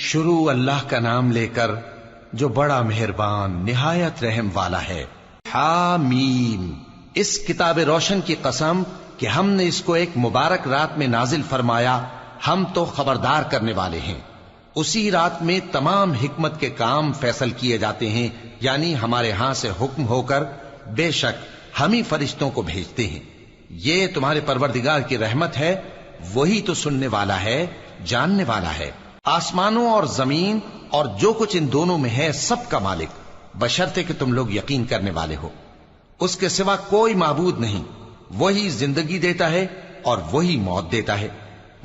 شروع اللہ کا نام لے کر جو بڑا مہربان نہایت رحم والا ہے۔ حامیم، اس کتاب روشن کی قسم کہ ہم نے اس کو ایک مبارک رات میں نازل فرمایا، ہم تو خبردار کرنے والے ہیں۔ اسی رات میں تمام حکمت کے کام فیصل کیے جاتے ہیں، یعنی ہمارے ہاں سے حکم ہو کر بے شک ہم ہی فرشتوں کو بھیجتے ہیں۔ یہ تمہارے پروردگار کی رحمت ہے، وہی تو سننے والا ہے، جاننے والا ہے۔ آسمانوں اور زمین اور جو کچھ ان دونوں میں ہے سب کا مالک، بشرطے کہ تم لوگ یقین کرنے والے ہو۔ اس کے سوا کوئی معبود نہیں، وہی زندگی دیتا ہے اور وہی موت دیتا ہے،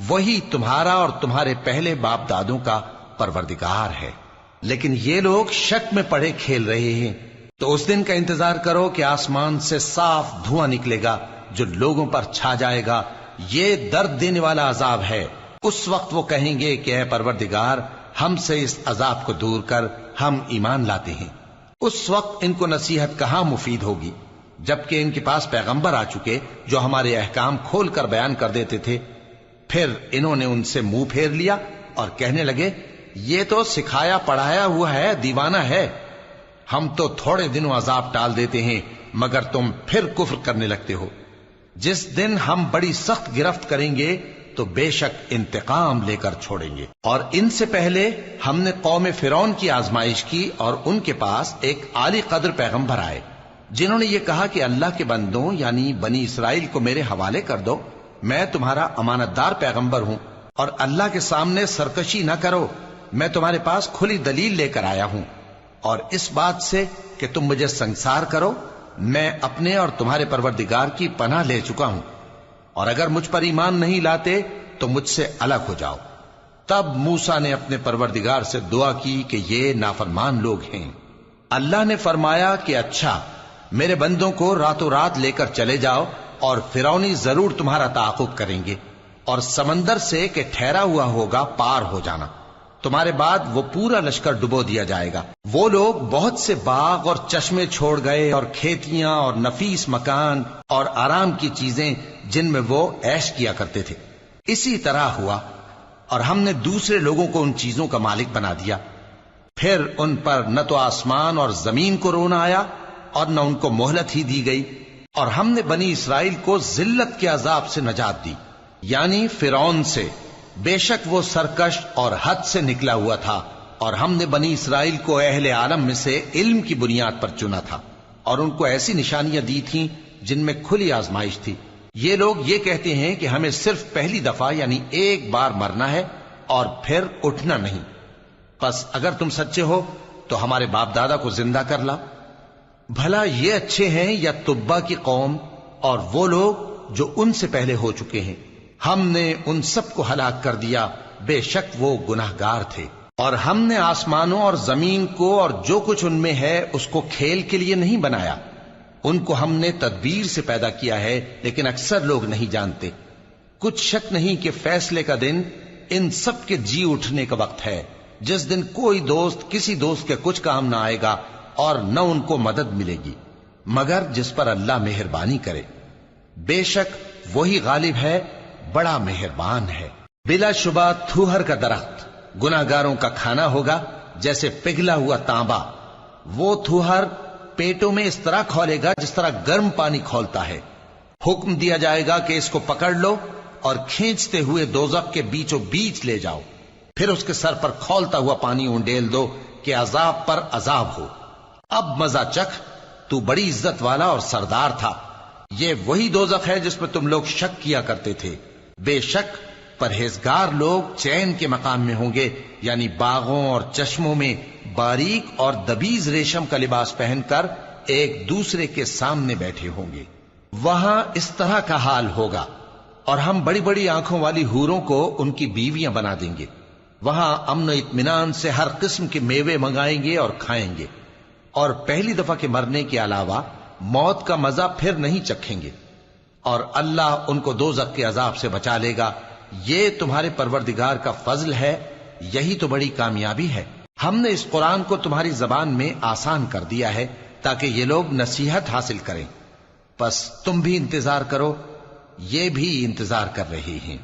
وہی تمہارا اور تمہارے پہلے باپ دادوں کا پروردگار ہے۔ لیکن یہ لوگ شک میں پڑے کھیل رہے ہیں، تو اس دن کا انتظار کرو کہ آسمان سے صاف دھواں نکلے گا جو لوگوں پر چھا جائے گا، یہ درد دینے والا عذاب ہے۔ اس وقت وہ کہیں گے کہ اے پروردگار، ہم سے اس عذاب کو دور کر، ہم ایمان لاتے ہیں۔ اس وقت ان کو نصیحت کہاں مفید ہوگی، جبکہ ان کے پاس پیغمبر آ چکے جو ہمارے احکام کھول کر بیان کر دیتے تھے۔ پھر انہوں نے ان سے منہ پھیر لیا اور کہنے لگے، یہ تو سکھایا پڑھایا ہوا ہے، دیوانہ ہے۔ ہم تو تھوڑے دنوں عذاب ٹال دیتے ہیں، مگر تم پھر کفر کرنے لگتے ہو۔ جس دن ہم بڑی سخت گرفت کریں گے تو بے شک انتقام لے کر چھوڑیں گے۔ اور ان سے پہلے ہم نے قوم فرعون کی آزمائش کی، اور ان کے پاس ایک عالی قدر پیغمبر آئے جنہوں نے یہ کہا کہ اللہ کے بندوں یعنی بنی اسرائیل کو میرے حوالے کر دو، میں تمہارا امانت دار پیغمبر ہوں، اور اللہ کے سامنے سرکشی نہ کرو، میں تمہارے پاس کھلی دلیل لے کر آیا ہوں، اور اس بات سے کہ تم مجھے سنگسار کرو، میں اپنے اور تمہارے پروردگار کی پناہ لے چکا ہوں، اور اگر مجھ پر ایمان نہیں لاتے تو مجھ سے الگ ہو جاؤ۔ تب موسیٰ نے اپنے پروردگار سے دعا کی کہ یہ نافرمان لوگ ہیں۔ اللہ نے فرمایا کہ اچھا، میرے بندوں کو راتوں رات لے کر چلے جاؤ، اور فرعونی ضرور تمہارا تعاقب کریں گے، اور سمندر سے کہ ٹھہرا ہوا ہوگا پار ہو جانا، تمہارے بعد وہ پورا لشکر ڈبو دیا جائے گا۔ وہ لوگ بہت سے باغ اور چشمے چھوڑ گئے، اور کھیتیاں اور نفیس مکان اور آرام کی چیزیں جن میں وہ عیش کیا کرتے تھے۔ اسی طرح ہوا، اور ہم نے دوسرے لوگوں کو ان چیزوں کا مالک بنا دیا۔ پھر ان پر نہ تو آسمان اور زمین کو رونا آیا، اور نہ ان کو مہلت ہی دی گئی، اور ہم نے بنی اسرائیل کو ذلت کے عذاب سے نجات دی، یعنی فرعون سے۔ بے شک وہ سرکش اور حد سے نکلا ہوا تھا، اور ہم نے بنی اسرائیل کو اہل عالم میں سے علم کی بنیاد پر چنا تھا، اور ان کو ایسی نشانیاں دی تھیں جن میں کھلی آزمائش تھی۔ یہ لوگ یہ کہتے ہیں کہ ہمیں صرف پہلی دفعہ یعنی ایک بار مرنا ہے اور پھر اٹھنا نہیں، پس اگر تم سچے ہو تو ہمارے باپ دادا کو زندہ کر لا۔ بھلا یہ اچھے ہیں یا تبا کی قوم اور وہ لوگ جو ان سے پہلے ہو چکے ہیں؟ ہم نے ان سب کو ہلاک کر دیا، بے شک وہ گناہگار تھے۔ اور ہم نے آسمانوں اور زمین کو اور جو کچھ ان میں ہے اس کو کھیل کے لیے نہیں بنایا، ان کو ہم نے تدبیر سے پیدا کیا ہے، لیکن اکثر لوگ نہیں جانتے۔ کچھ شک نہیں کہ فیصلے کا دن ان سب کے جی اٹھنے کا وقت ہے، جس دن کوئی دوست کسی دوست کے کچھ کام نہ آئے گا، اور نہ ان کو مدد ملے گی مگر جس پر اللہ مہربانی کرے۔ بے شک وہی غالب ہے، بڑا مہربان ہے۔ بلا شبہ تھوہر کا درخت گناہگاروں کا کھانا ہوگا، جیسے پگھلا ہوا تانبا۔ وہ تھوہر پیٹوں میں اس طرح کھولے گا جس طرح گرم پانی کھولتا ہے۔ حکم دیا جائے گا کہ اس کو پکڑ لو اور کھینچتے ہوئے دوزخ کے بیچوں بیچ لے جاؤ، پھر اس کے سر پر کھولتا ہوا پانی اونڈیل دو کہ عذاب پر عذاب ہو۔ اب مزہ چکھ، تو بڑی عزت والا اور سردار تھا۔ یہ وہی دوزخ ہے جس میں تم لوگ شک کیا کرتے تھے۔ بے شک پرہیزگار لوگ چین کے مقام میں ہوں گے، یعنی باغوں اور چشموں میں باریک اور دبیز ریشم کا لباس پہن کر ایک دوسرے کے سامنے بیٹھے ہوں گے۔ وہاں اس طرح کا حال ہوگا، اور ہم بڑی بڑی آنکھوں والی حوروں کو ان کی بیویاں بنا دیں گے۔ وہاں امن و اطمینان سے ہر قسم کے میوے منگائیں گے اور کھائیں گے، اور پہلی دفعہ کے مرنے کے علاوہ موت کا مزہ پھر نہیں چکھیں گے، اور اللہ ان کو دوزخ کے عذاب سے بچا لے گا۔ یہ تمہارے پروردگار کا فضل ہے، یہی تو بڑی کامیابی ہے۔ ہم نے اس قرآن کو تمہاری زبان میں آسان کر دیا ہے تاکہ یہ لوگ نصیحت حاصل کریں، پس تم بھی انتظار کرو، یہ بھی انتظار کر رہے ہیں۔